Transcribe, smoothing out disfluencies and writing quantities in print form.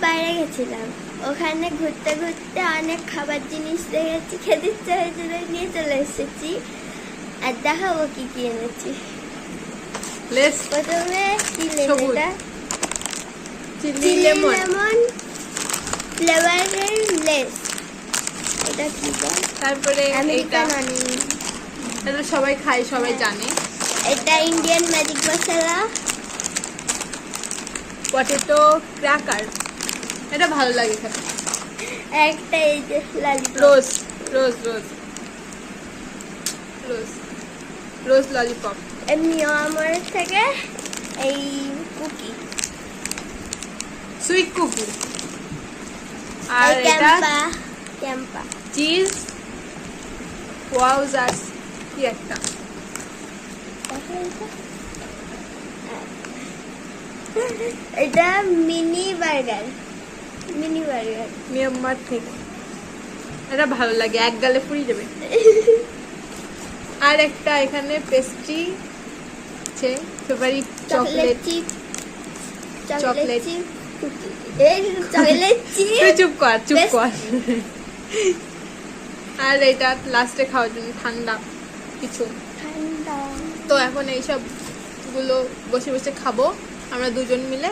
বাইরে গেছিলাম, ওখানে ঘুরতে ঘুরতে অনেক খাবার জিনিস দেখেছি, খেতে ইচ্ছে হয়েছিল, নিয়ে চলে এসেছি। আর দেখাবো কি কি এনেছি। লেস প্রথমে কি সবুজ। এটা চিলি লেমন। লেমন ফ্লেভারের লেস। এটা কি বল? তারপরে এইটা আমেরিকান অনিয়ন। এটা সবাই খায়, সবাই জানে। এটা ইন্ডিয়ান ম্যাজিক মশলা। পটেটো ক্র্যাকার, এটা ভালো লাগে খেতে। একটা এই যে ললিপপ। রোজ রোজ রোজ রোজ রোজ ললিপপ। এমনি আমার থেকে এই কুকি, সুইট কুকি। আর এই এটা ক্যাম্পা চিজ ওয়াউজার্স কি একটা। এটা মিনি বার্গার। মিয়ানমার থেকে, এটা ভালো লাগে, এক গালে ফুরিয়ে যাবে। আর একটা এখানে পেস্ট্রি আছে, favourite chocolate chip, chocolate chip cookie. এই চকলেট চিপ। তুই চুপ কর। আর এটা লাস্টে খাওয়ার জন্য ঠান্ডা কিছু। ঠান্ডা। তো এখন এইসব গুলো বসে বসে খাবো আমরা দুজন মিলে।